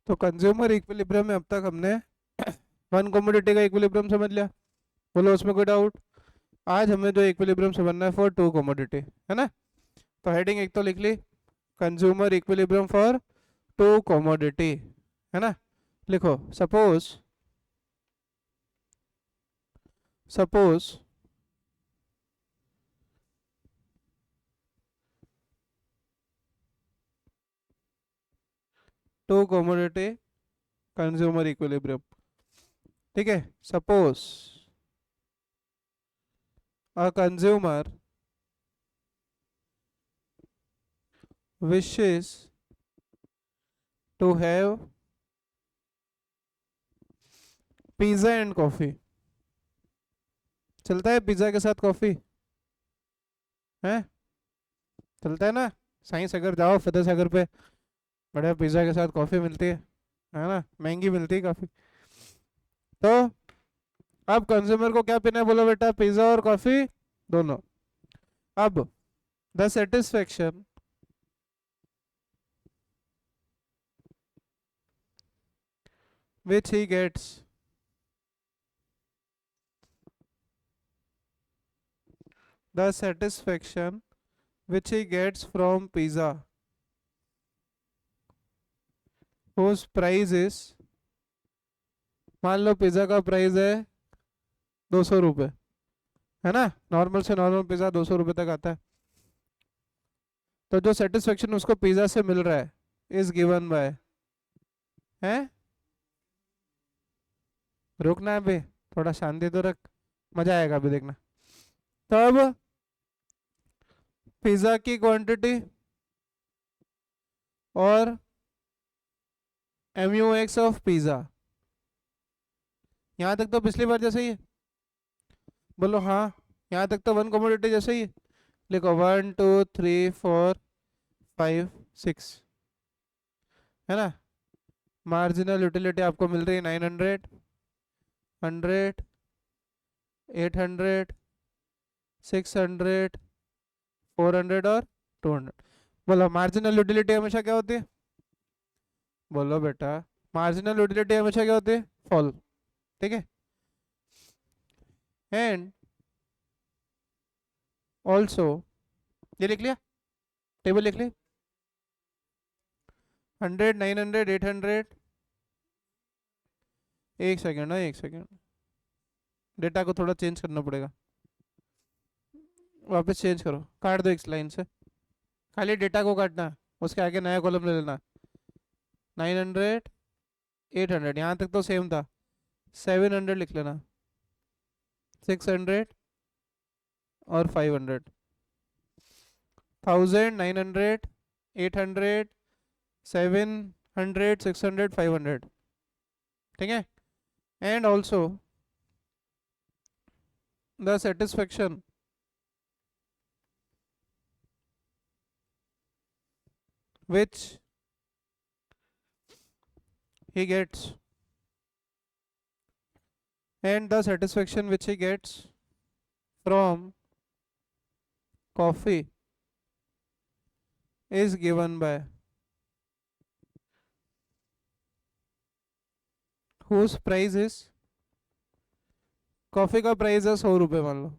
तो consumer equilibrium में अब तक हमने वन कमोडिटी का इक्विलिब्रियम समझ लिया, बोलो उसमें कोई डाउट? आज हमें जो इक्विलिब्रियम समझना है फॉर टू कमोडिटी, है ना? तो हेडिंग एक तो लिख ली, consumer equilibrium for two commodity, है ना? लिखो suppose, suppose two commodity consumer equilibrium, ठीक है? Suppose a consumer wishes to have pizza and coffee. चलता है पिज्जा के साथ कॉफी? है? चलता है ना? साइंस अगर जाओ फतेह सागर पे, बढ़िया पिज्जा के साथ कॉफी मिलती है ना? महंगी मिलती है काफी। तो अब कंज्यूमर को क्या पीना है, बोलो बेटा? पिज्जा और कॉफी दोनों। अब the satisfaction which he gets the satisfaction which he gets from pizza whose price is, मान लो पिज्जा का प्राइस है 200 रुपये, है ना? नॉर्मल से नॉर्मल पिज्जा 200 रुपये तक आता है। तो जो सेटिस्फेक्शन उसको पिज्जा से मिल रहा है इज गिवन बाय, है? रुकना है अभी, थोड़ा शांति तो रख, मजा आएगा अभी देखना। तब पिज्जा की क्वांटिटी और MUX ऑफ पिज्जा, यहाँ तक तो पिछली बार जैसे ही है, बोलो हाँ। यहाँ तक तो वन कमोडिटी जैसे ही है। लिखो 1 2 3 4 5 6, है ना? मार्जिनल यूटिलिटी आपको मिल रही है 900, 100, 800, 600, 400 और 200। बोलो मार्जिनल यूटिलिटी हमेशा क्या होती है? बोलो बेटा, मार्जिनल यूटिलिटी हमेशा क्या होती है? फॉल, ठीक है? एंड ऑल्सो, ये लिख लिया, टेबल लिख ली, 100, 900, 800। एक सेकेंड है, एक सेकेंड, डेटा को थोड़ा चेंज करना पड़ेगा, वापस चेंज करो, काट दो एक लाइन से, खाली डेटा को काटना, उसके आगे नया कॉलम ले लेना। 900, 800 यहाँ तक तो सेम था, 700 लिख लेना, 600 और 500, 1000, 900, 800, 700, 600, 500, ठीक है? And also the satisfaction which he gets, and the satisfaction which he gets from coffee is given by whose price is, coffee का प्राइस है 100 रुपये, मान लो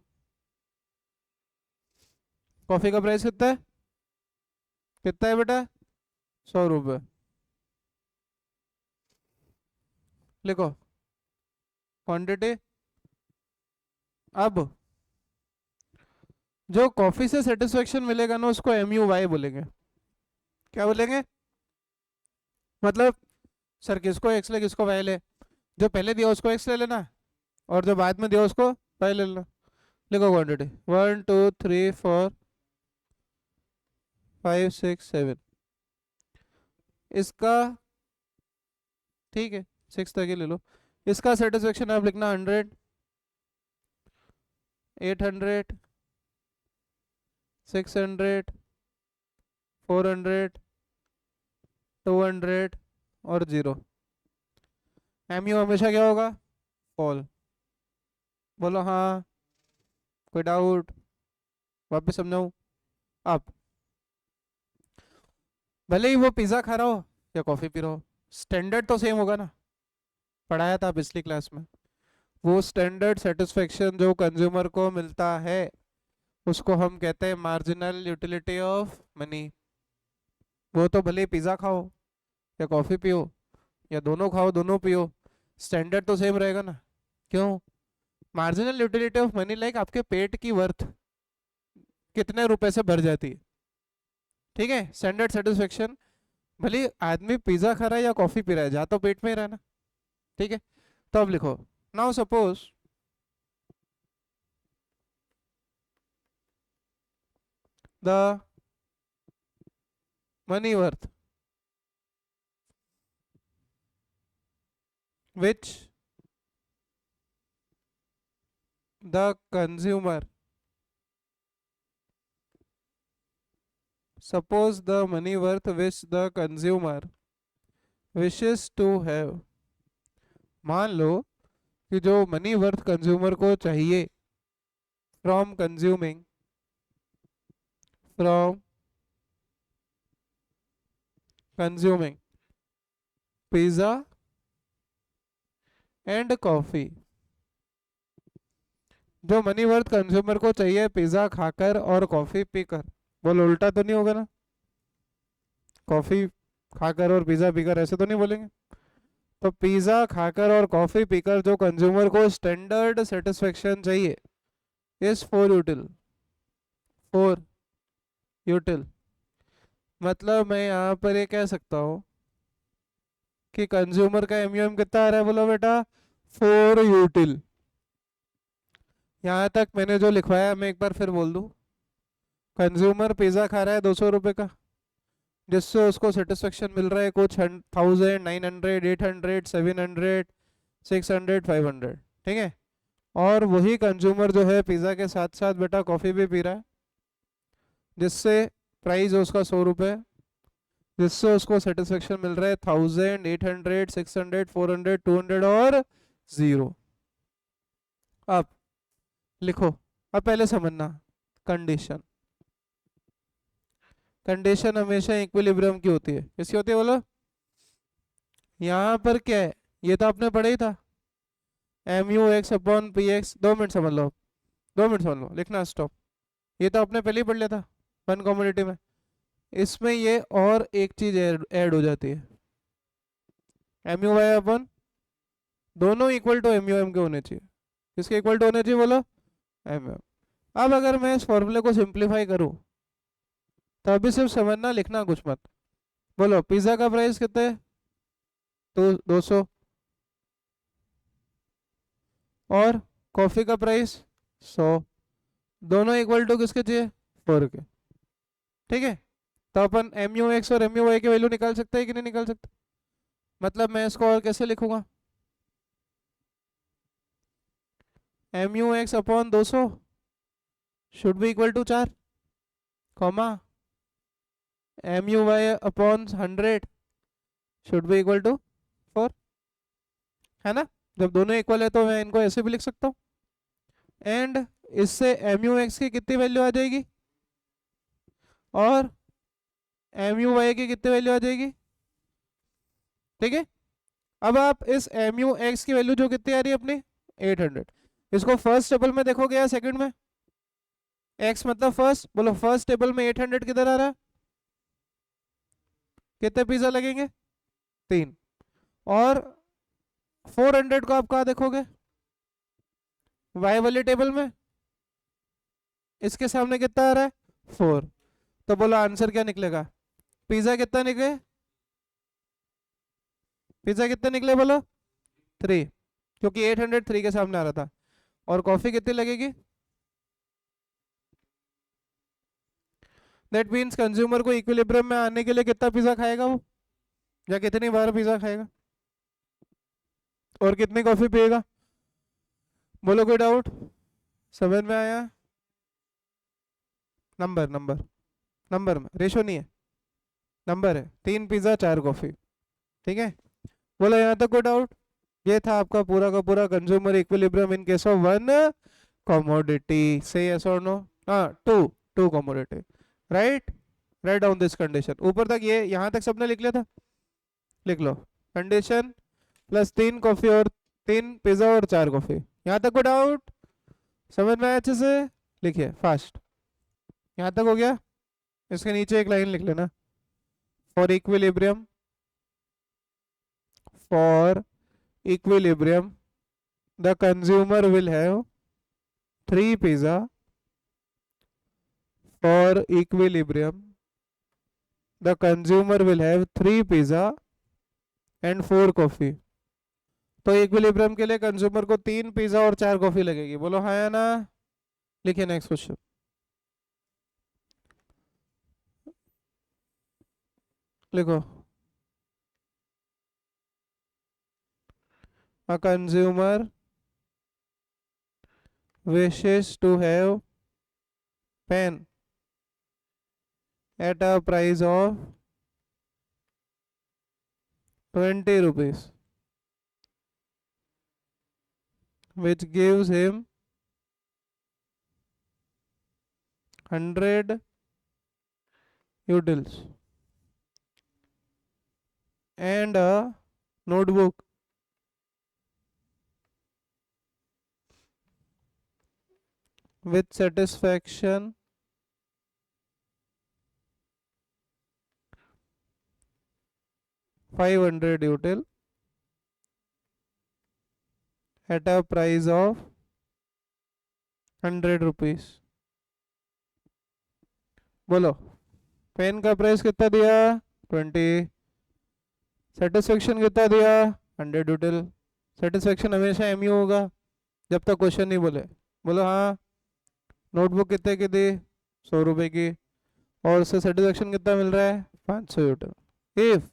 कॉफी का प्राइस कितना है? कितना है बेटा? 100 रुपये। लिखो क्वांटिटी। अब जो कॉफी से सेटिस्फेक्शन मिलेगा ना उसको MUY बोलेंगे। क्या बोलेंगे? मतलब सर किसको एक्स ले किसको वाई ले, जो पहले दिया उसको एक्स ले लेना और जो बाद में दिया उसको वाई ले लेना। लिखो क्वांटिटी 1 2 3 4 5 6 7, इसका ठीक है 6 तक ही ले लो। इसका सेटिस्फेक्शन आप लिखना 100, 800, 600, 400, 200 और 0। MU हमेशा क्या होगा? फॉल। बोलो हाँ, कोई डाउट? वापस समझाऊं? आप भले ही वो पिज्ज़ा खा रहा हो या कॉफ़ी पी रहा हो, स्टैंडर्ड तो सेम होगा ना, पढ़ाया था पिछली क्लास में। वो स्टैंडर्ड सेटिस्फेक्शन जो कंज्यूमर को मिलता है उसको हम कहते हैं मार्जिनल यूटिलिटी ऑफ मनी। वो तो भले पिज़्ज़ा खाओ या कॉफ़ी पियो या दोनों खाओ दोनों पियो, स्टैंडर्ड तो सेम रहेगा ना। क्यों? Marginal utility of money like आपके पेट की वर्थ कितने रुपए से भर जाती है। ठीक है, स्टैंडर्ड सेटिस्फेक्शन भले आदमी पिज़्ज़ा खा रहा है या कॉफ़ी पी रहा है, जा तो पेट में ही रहा ना। ठीक है, तो अब लिखो, now suppose the money worth which the consumer, suppose the money worth which the consumer wishes to have, मान लो कि जो मनी वर्थ कंज्यूमर को चाहिए from consuming pizza and coffee, जो मनी वर्थ कंज्यूमर को चाहिए पिज़्ज़ा खाकर और कॉफ़ी पीकर। बोलो उल्टा तो नहीं होगा ना, कॉफ़ी खाकर और पिज़्ज़ा पीकर ऐसे तो नहीं बोलेंगे। तो पिज़्ज़ा खाकर और कॉफ़ी पीकर जो कंज्यूमर को स्टैंडर्ड सेटिस्फेक्शन चाहिए इस फोर यूटिल, मतलब मैं यहाँ पर ये कह सकता हूँ कि कंज्यूमर का एमयूएम कितना आ रहा है, बोलो बेटा 4 यूटिल। यहाँ तक मैंने जो लिखवाया मैं एक बार फिर बोल दूँ, कंज्यूमर पिज़्ज़ा खा रहा है 200 रुपये का, जिससे उसको सेटिस्फेक्शन मिल रहा है कुछ 1000, 900, 800, 700, 600, 500। ठीक है, और वही कंज्यूमर जो है पिज़्ज़ा के साथ साथ बेटा कॉफ़ी भी पी रहा है, जिससे प्राइस उसका 100 रुपये, जिससे उसको सेटिस्फेक्शन मिल रहा है 1000, 800, 600, 400, 200 और 0। अब लिखो, अब पहले समझना कंडीशन। कंडीशन हमेशा इक्विलिब्रियम की होती है। किसकी होती है बोलो? यहाँ पर क्या है, ये तो आपने पढ़ा ही था, M U X upon P X. 2 minute समझ लो, 2 मिनट समझ लो, लिखना स्टॉप। ये तो आपने पहले ही पढ़ लिया था वन कम्युनिटी में। इसमें ये और एक चीज ऐड हो जाती है, एम यू वाई अपॉन, दोनों equal to M U M के होने चाहिए। किसके इक्वल टू होने चाहिए बोलो? M M. अब अगर मैं इस फॉर्मूले को सिंप्लीफाई करूं तो अभी सिर्फ समझना, लिखना कुछ मत। बोलो पिज्जा का प्राइस कितना है? तो 200, और कॉफी का प्राइस 100, दोनों इक्वल टू किसके चाहिए? 4 के। ठीक है, तो अपन एम यू एक्स और एम यू वाई की वैल्यू निकाल सकते हैं कि नहीं निकाल सकते? मतलब मैं इसको और कैसे लिखूंगा, M U X upon 200 should be equal to 4, comma M U Y upon 100 should be equal to 4, है ना? जब दोनों इक्वल है तो मैं इनको ऐसे भी लिख सकता हूँ। एंड इससे एम यू एक्स की कितनी वैल्यू आ जाएगी और एम यू वाई की कितनी वैल्यू आ जाएगी? ठीक है, अब आप इस एम यू एक्स की वैल्यू जो कितनी आ रही है अपनी 800, इसको फर्स्ट टेबल में देखोगे या सेकंड में? एक्स मतलब फर्स्ट, बोलो फर्स्ट टेबल में 800 किधर आ रहा है? कितने पिज्जा लगेंगे? 3। और 400 को आप कहाँ देखोगे? वाई वाले टेबल में, इसके सामने कितना आ रहा है? 4। तो बोलो आंसर क्या निकलेगा? पिज्जा कितना निकले? पिज्जा कितने निकले बोलो? 3, क्योंकि 803 के सामने आ रहा था। और कॉफी कितनी लगेगी? दैट मीन्स कंज्यूमर को इक्विलिब्रियम में आने के लिए कितना पिज्जा खाएगा वो, या कितनी बार पिज्जा खाएगा, और कितनी कॉफी पिएगा? बोलो कोई डाउट? समझ में आया? नंबर नंबर नंबर में रेशो नहीं है, नंबर है, 3 पिज्जा 4 कॉफी। ठीक है, बोलो यहाँ तक कोई डाउट? ये था आपका पूरा का पूरा consumer equilibrium in case of one commodity. Say yes और नो? हाँ, two commodity, right. Right down this condition. ऊपर तक ये यहाँ तक सबने लिख लिया था? लिख लो। कंडीशन प्लस 3 कॉफी और 3 पिज्जा और 4 कॉफी। यहाँ तक को डाउट समझ में आया अच्छे से? लिखिए फास्ट। यहाँ तक हो गया? इसके नीचे एक लाइन लिख लेना, for equilibrium, for equilibrium the consumer will have 3 pizza, for equilibrium the consumer will have 3 pizza and 4 coffee। तो इक्विलिब्रियम के लिए कंज्यूमर को 3 पिज्जा और 4 कॉफी लगेगी। बोलो हाँ या ना? लिखिए नेक्स्ट क्वेश्चन। लिखो, a consumer wishes to have pen at a price of 20 rupees, which gives him 100 utils and a notebook with satisfaction 500 util at a price of 100 rupees। बोलो, पेन का प्राइस कितना दिया? 20। सेटिस्फेक्शन कितना दिया? 100 यूटिल। Satisfaction हमेशा MU होगा जब तक क्वेश्चन नहीं बोले। बोलो हाँ। नोटबुक कितने की दी? 100 रुपए की। और उससे सेटिस्फेक्शन कितना मिल रहा है? 500 यूटिल। If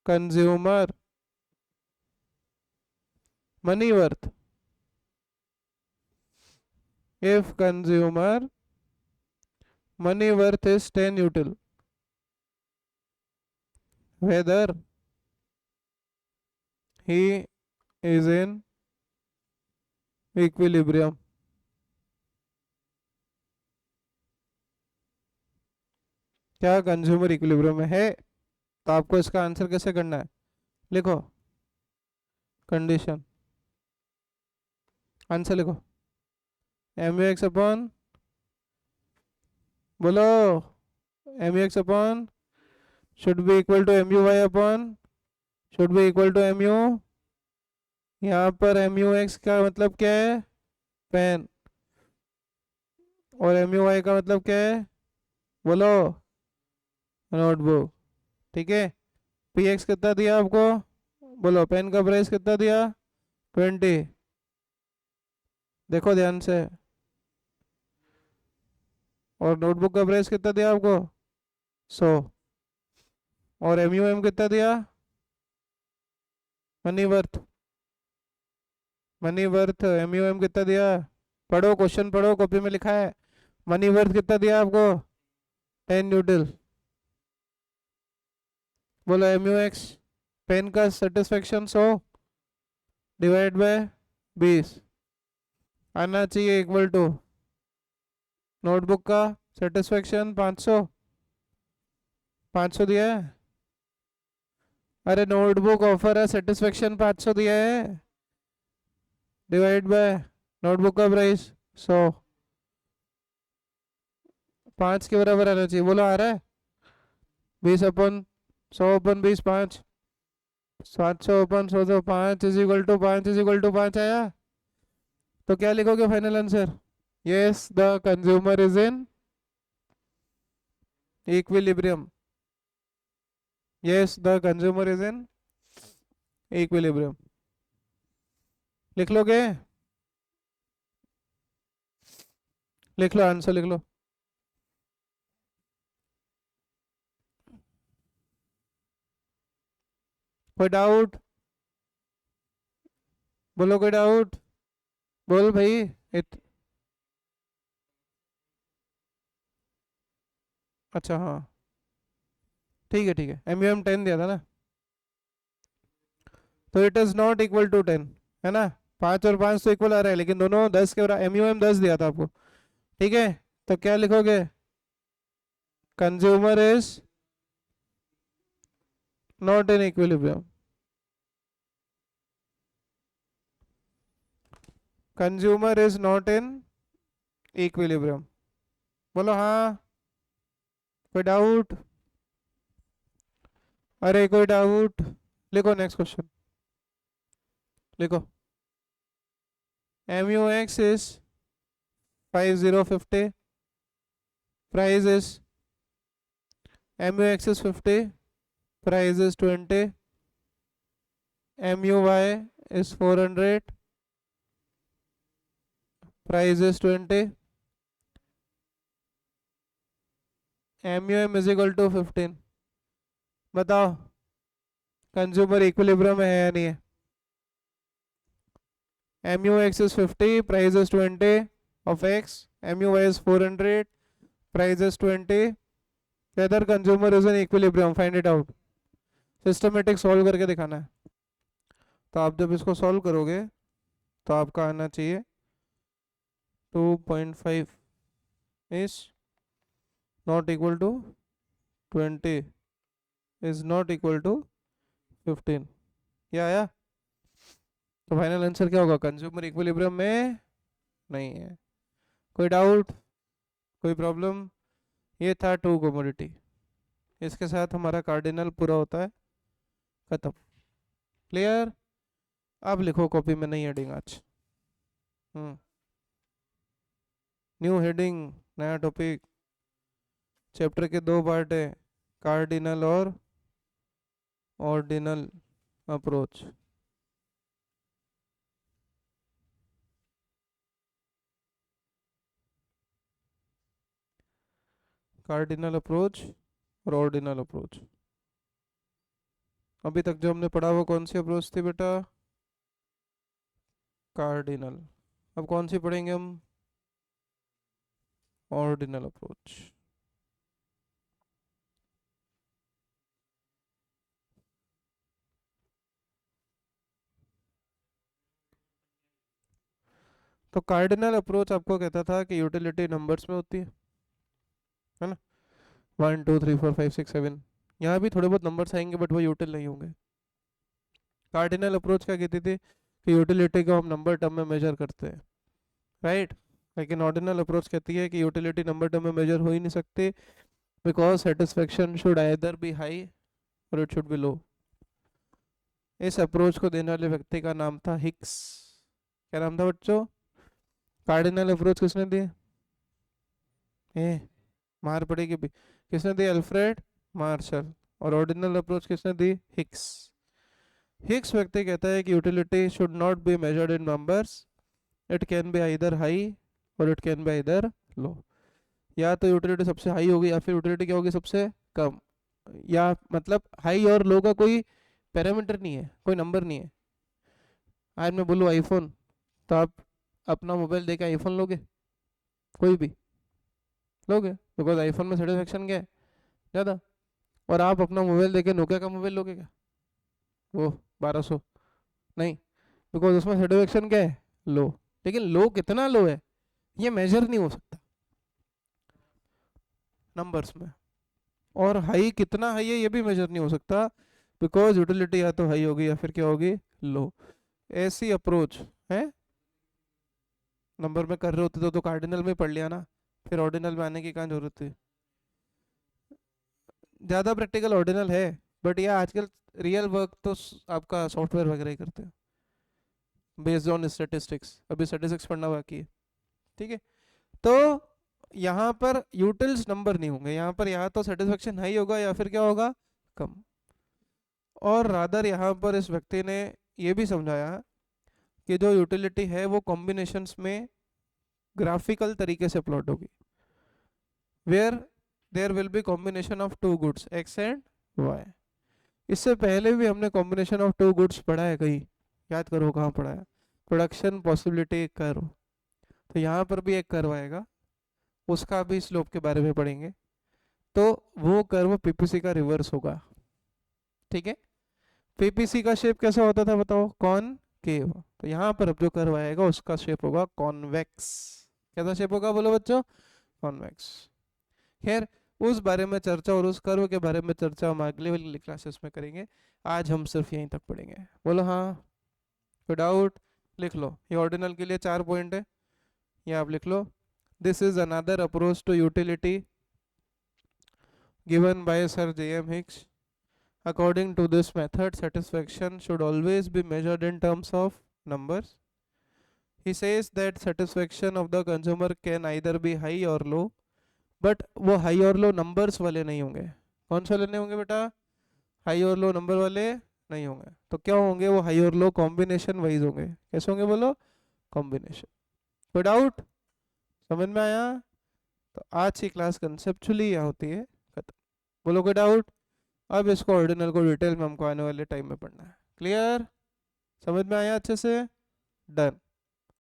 consumer money worth, if consumer money worth is 10 util, whether he is in equilibrium। क्या कंज्यूमर इक्विलिब्रियम में है? तो आपको इसका आंसर कैसे करना है? लिखो कंडीशन, आंसर लिखो एम यू एक्स अपॉन, बोलो M U X upon should be equal to M U Y upon should be equal to M U. यहाँ पर एम यू एक्स का मतलब क्या है? पेन। और एम यू वाई का मतलब क्या है? बोलो नोटबुक। ठीक है। पी एक्स कितना दिया आपको? बोलो पेन का प्राइस कितना दिया? 20। देखो ध्यान से। और नोटबुक का प्राइस कितना दिया आपको? 100। और एम यू एम कितना दिया? Money worth, money worth M U M कितना दिया? पढ़ो क्वेश्चन पढ़ो, कॉपी में लिखा है। मनी वर्थ कितना दिया आपको? 10 यूटिल। बोलो एम यू एक्स पेन का सेटिस्फेक्शन 100 डिवाइड बाय 20 आना चाहिए इक्वल टू नोटबुक का सेटिस्फेक्शन 500। 500 दिया है? अरे नोटबुक ऑफर है, सेटिस्फेक्शन 500 दिया है, डिवाइड बाय नोटबुक का प्राइस 100। 5 के बराबर आना चाहिए। बोलो आ रहा है? 20 अपन 100 अपन 20 5 700 अपन 100 तो 5 is equal to 5 is equal to 5 आया। तो क्या लिखोगे final answer? Yes the consumer is in equilibrium. Yes the consumer is in equilibrium. लिख लोगे? लिख लो आंसर लिख लो। कोई डाउट? बोलो कोई डाउट? बोल भाई। अच्छा हाँ ठीक है ठीक है। एम यू एम 10 दिया था ना, तो it is not equal to 10 है ना। 5 और 5 तो इक्वल आ रहा है, लेकिन दोनों 10 के बराबर। एम यू एम 10 दिया था आपको। ठीक है, तो क्या लिखोगे? Consumer is not in equilibrium. Consumer is not in equilibrium. बोलो हाँ, कोई डाउट? अरे कोई डाउट? लिखो नेक्स्ट क्वेश्चन, लिखो। MUX is 5050, price is MUX is 50, price is 20, MUY is 400, price is 20, MUM is equal to 15। बताओ कंज्यूमर इक्विलिब्रियम में है या नहीं है? MUX is 50, price is 20 of X, MUY is 400, price is 20, whether consumer is in equilibrium, find it out। Systematic solve करके दिखाना है। तो आप जब इसको सॉल्व करोगे तो आपका आना चाहिए 2.5 is not equal to 20 is not equal to 15। या आया? तो फाइनल आंसर क्या होगा? कंज्यूमर इक्विलिब्रियम में नहीं है। कोई डाउट, कोई प्रॉब्लम? ये था टू कमोडिटी, इसके साथ हमारा कार्डिनल पूरा होता है, खत्म। क्लियर? अब लिखो कॉपी में, नहीं हेडिंग आज। न्यू हेडिंग, नया टॉपिक। चैप्टर के दो पार्ट है, कार्डिनल और ऑर्डिनल अप्रोच। कार्डिनल अप्रोच और ऑर्डिनल अप्रोच। अभी तक जो हमने पढ़ा वो कौन सी अप्रोच थी बेटा? कार्डिनल। अब कौन सी पढ़ेंगे हम? Ordinal approach. तो कार्डिनल अप्रोच आपको कहता था कि यूटिलिटी नंबर्स में होती है ना? 1 2 3 4 5 6 7, यहाँ भी थोड़े बहुत नंबर्स आएंगे बट वो यूटिल नहीं होंगे। कार्डिनल अप्रोच क्या कहती थी कि यूटिलिटी को हम नंबर टर्म में मेजर करते हैं, राइट? लेकिन ऑर्डिनल अप्रोच कहती है कि यूटिलिटी नंबर टर्म में मेजर हो ही नहीं सकती, because satisfaction should either be high और इट शुड बी लो। इस अप्रोच को देने वाले व्यक्ति का नाम था हिक्स। क्या नाम था बच्चों? कार्डिनल अप्रोच किसने दी? मार पड़ेगी भी। किसने दी? Alfred Marshall. और ऑर्डिनल अप्रोच किसने दी? हिक्स। हिक्स व्यक्ति कहता है कि utility should not be measured in numbers, it can be either high और it can be either low. या तो यूटिलिटी सबसे हाई होगी या फिर यूटिलिटी क्या होगी? सबसे कम। या मतलब हाई और लो का कोई पैरामीटर नहीं है, कोई नंबर नहीं है। आज मैं बोलूँ आईफोन, तो आप अपना मोबाइल देके आईफोन लोगे? कोई भी लोगे? बिकॉज आईफोन में सेटिस्फेक्शन क्या है? ज़्यादा। और आप अपना मोबाइल देके नोकिया का मोबाइल लोगे क्या? वो 1200? नहीं, बिकॉज उसमें सेटिस्फेक्शन क्या है? लो। लेकिन लो कितना लो है ये मेजर नहीं हो सकता नंबर्स में, और हाई कितना हाई है ये भी मेजर नहीं हो सकता, बिकॉज यूटिलिटी या तो हाई होगी या फिर क्या होगी? लो। ऐसी अप्रोच है। नंबर में कर रहे होते तो कार्डिनल में पढ़ लिया ना, फिर ऑर्डिनल में आने की कहाँ जरूरत थी? ज़्यादा प्रैक्टिकल ऑर्डिनल है, बट ये आजकल रियल वर्क तो आपका सॉफ्टवेयर वगैरह ही करते हैं बेस्ड ऑन स्टेटिस्टिक्स। अभी स्टेटिस्टिक्स पढ़ना बाकी है, ठीक है? तो यहाँ पर यूटिल्स नंबर नहीं होंगे, यहाँ पर या तो सेटिस्फेक्शन हाई होगा या फिर क्या होगा? कम। और रादर यहाँ पर इस व्यक्ति ने ये भी समझाया कि जो यूटिलिटी है वो कॉम्बिनेशंस में ग्राफिकल तरीके से प्लॉट होगी, where there will be combination of two goods X and Y. इससे पहले भी हमने कॉम्बिनेशन ऑफ टू गुड्स पढ़ा है कहीं, याद करो कहाँ पढ़ा है? Production possibility curve. तो यहाँ पर भी एक कर्व आएगा, उसका भी स्लोप के बारे में पढ़ेंगे। तो वो कर्व पीपीसी का रिवर्स होगा, ठीक है? पीपीसी का शेप कैसा होता था बताओ? कॉनकेव। तो यहाँ पर अब जो कर्व आएगा उसका शेप होगा कॉन्वेक्स। कैसा शेप होगा बोलो बच्चों? कॉन्वेक्स। खैर उस बारे में चर्चा और उस कर्व के बारे में चर्चा हम अगले वाली क्लासेस में करेंगे। आज हम सिर्फ यहीं तक पढ़ेंगे। बोलो हाँ, कोई डाउट? लिख लो, ये ऑर्डिनल के लिए 4 पॉइंट है, ये आप लिख लो। This is another approach to utility given by Sir J.M. Hicks. According to this method, satisfaction should always be measured in terms of numbers. He says that satisfaction of the consumer can either be high or low, but वो high और low numbers वाले नहीं होंगे। कौन से वाले नहीं होंगे बेटा? हाई और लो नंबर वाले नहीं होंगे। तो क्या होंगे? वो हाई और लो कॉम्बिनेशन वाइज होंगे। कैसे होंगे बोलो? कॉम्बिनेशन। कोई डाउट? समझ में आया? तो आज की क्लास कंसेप्चुअली यहाँ होती है खत्म। बोलो कोई डाउट? अब इसको ऑर्डिनल को डिटेल में हमको आने वाले टाइम में पढ़ना है। क्लियर? समझ में आया अच्छे से? डन।